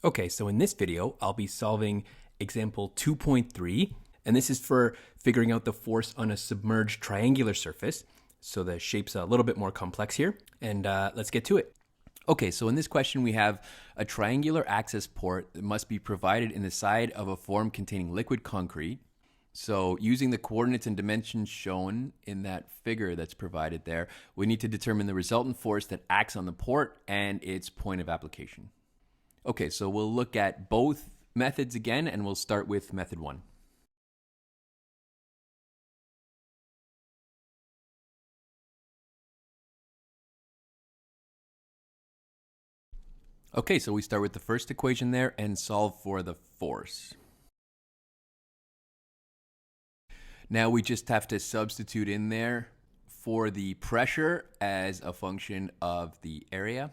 Okay, so in this video, I'll be solving example 2.3, and this is for figuring out the force on a submerged triangular surface. So the shape's a little bit more complex here, and let's get to it. Okay, so in this question, we have a triangular access port that must be provided in the side of a form containing liquid concrete. So using the coordinates and dimensions shown in that figure that's provided there, we need to determine the resultant force that acts on the port and its point of application. Okay, so we'll look at both methods again, and we'll start with method one. Okay, so we start with the first equation there and solve for the force. Now we just have to substitute in there for the pressure as a function of the area.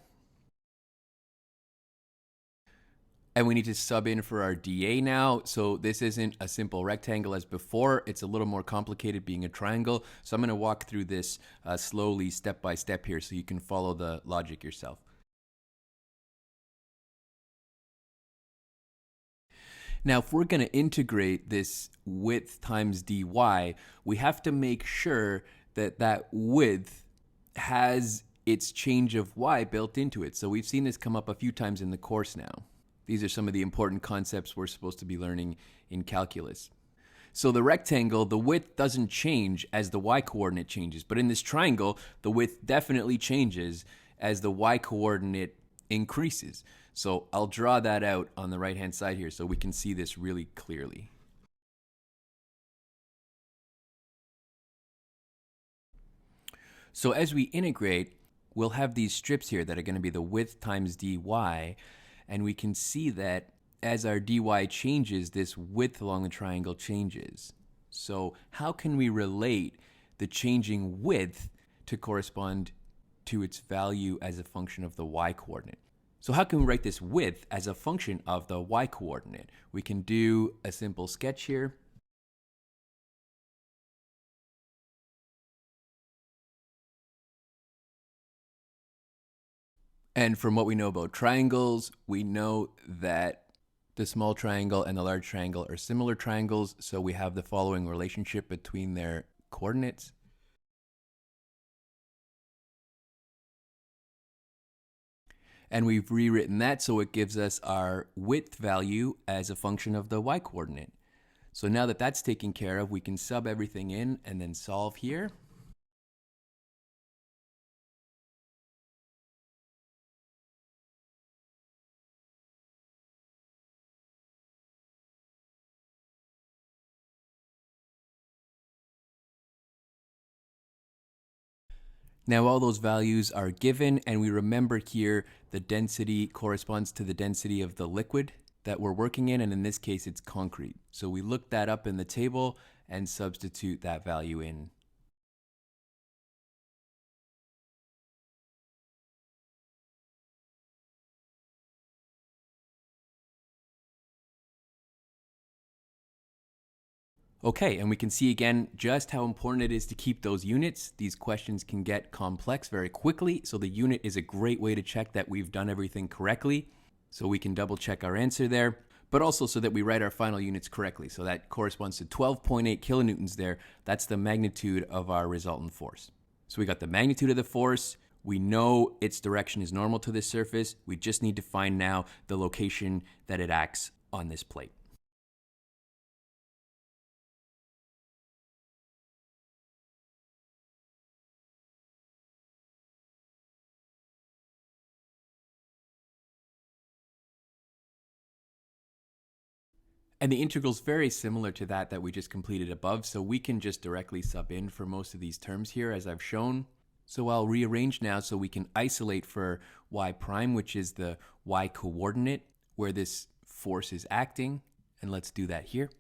And we need to sub in for our dA now. So this isn't a simple rectangle as before. It's a little more complicated being a triangle. So I'm going to walk through this slowly, step by step here, so you can follow the logic yourself. Now, if we're going to integrate this width times dy, we have to make sure that that width has its change of y built into it. So we've seen this come up a few times in the course now. These are some of the important concepts we're supposed to be learning in calculus. So the rectangle, the width doesn't change as the y-coordinate changes, but in this triangle, the width definitely changes as the y-coordinate increases. So I'll draw that out on the right-hand side here so we can see this really clearly. So as we integrate, we'll have these strips here that are going to be the width times dy, and we can see that as our dy changes, this width along the triangle changes. So how can we relate the changing width to correspond to its value as a function of the y-coordinate? So how can we write this width as a function of the y-coordinate? We can do a simple sketch here. And from what we know about triangles, we know that the small triangle and the large triangle are similar triangles, so we have the following relationship between their coordinates. And we've rewritten that so it gives us our width value as a function of the y-coordinate. So now that that's taken care of, we can sub everything in and then solve here. Now all those values are given, and we remember here the density corresponds to the density of the liquid that we're working in, and in this case it's concrete. So we look that up in the table and substitute that value in. Okay, and we can see again just how important it is to keep those units. These questions can get complex very quickly, so the unit is a great way to check that we've done everything correctly. So we can double check our answer there, but also so that we write our final units correctly. So that corresponds to 12.8 kilonewtons there. That's the magnitude of our resultant force. So we got the magnitude of the force. We know its direction is normal to this surface. We just need to find now the location that it acts on this plate. And the integral is very similar to that we just completed above, so we can just directly sub in for most of these terms here as I've shown. So I'll rearrange now so we can isolate for y prime, which is the y coordinate where this force is acting, and let's do that here.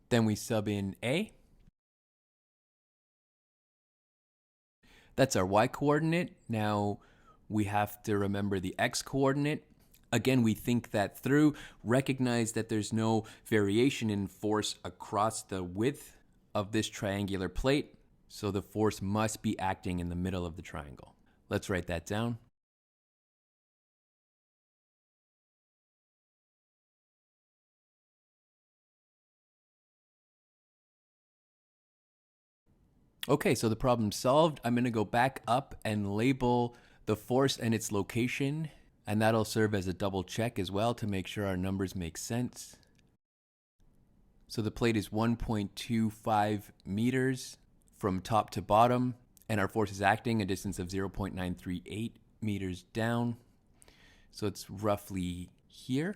Then we sub in A. That's our y coordinate. Now we have to remember the x coordinate. Again, we think that through, recognize that there's no variation in force across the width of this triangular plate, so the force must be acting in the middle of the triangle. Let's write that down. Okay, so the problem's solved. I'm going to go back up and label the force and its location, and that'll serve as a double check as well to make sure our numbers make sense. So the plate is 1.25 meters from top to bottom, and our force is acting a distance of 0.938 meters down. So it's roughly here.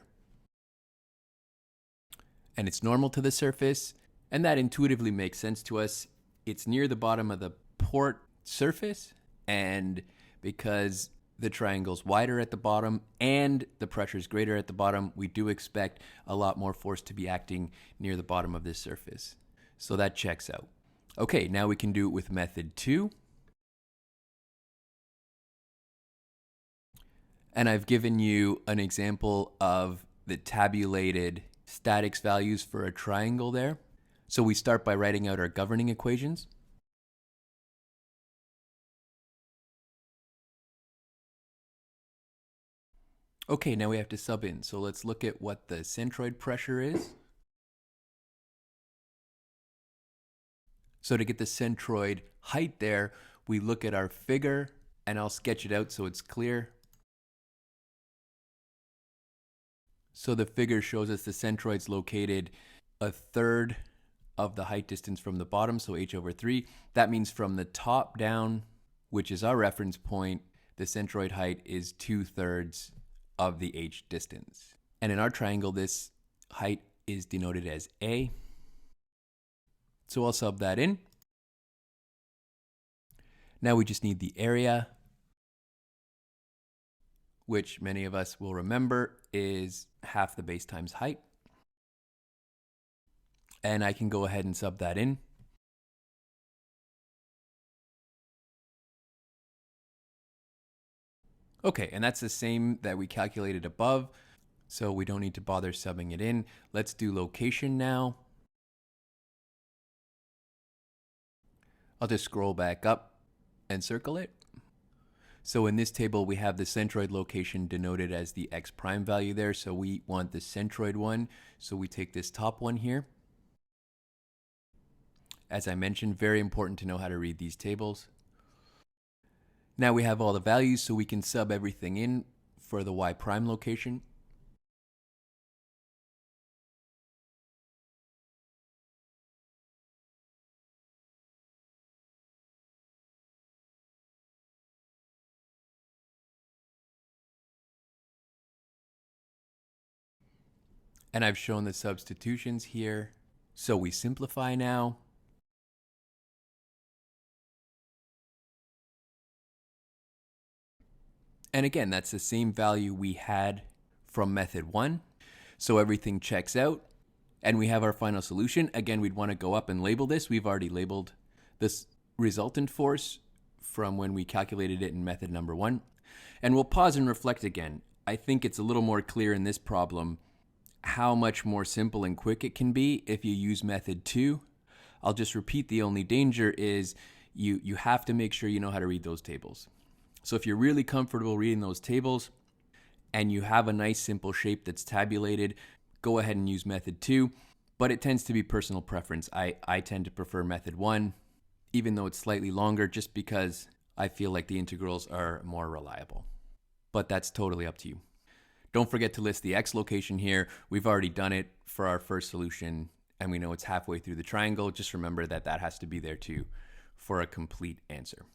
And it's normal to the surface, and that intuitively makes sense to us. It's near the bottom of the port surface, and because the triangle's wider at the bottom and the pressure is greater at the bottom, we do expect a lot more force to be acting near the bottom of this surface. So that checks out. Okay, now we can do it with method 2. And I've given you an example of the tabulated statics values for a triangle there. So we start by writing out our governing equations. Okay, now we have to sub in. So let's look at what the centroid pressure is. So to get the centroid height there, we look at our figure, and I'll sketch it out so it's clear. So the figure shows us the centroid's located a third of the height distance from the bottom, so h over 3. That means from the top down, which is our reference point, the centroid height is 2/3 of the h distance. And in our triangle, this height is denoted as a. So I'll sub that in. Now we just need the area, which many of us will remember is half the base times height. And I can go ahead and sub that in. Okay, and that's the same that we calculated above, so we don't need to bother subbing it in. Let's do location now. I'll just scroll back up and circle it. So in this table, we have the centroid location denoted as the x prime value there, so we want the centroid one, so we take this top one here. As I mentioned, very important to know how to read these tables. Now we have all the values, so we can sub everything in for the y prime location. And I've shown the substitutions here. So we simplify now. And again, that's the same value we had from method 1. So everything checks out. And we have our final solution. Again, we'd want to go up and label this. We've already labeled this resultant force from when we calculated it in method number 1. And we'll pause and reflect again. I think it's a little more clear in this problem how much more simple and quick it can be if you use method 2. I'll just repeat, the only danger is you have to make sure you know how to read those tables. So if you're really comfortable reading those tables and you have a nice simple shape that's tabulated, go ahead and use method 2, but it tends to be personal preference. I tend to prefer method 1, even though it's slightly longer, just because I feel like the integrals are more reliable. But that's totally up to you. Don't forget to list the x location here. We've already done it for our first solution, and we know it's halfway through the triangle. Just remember that that has to be there too for a complete answer.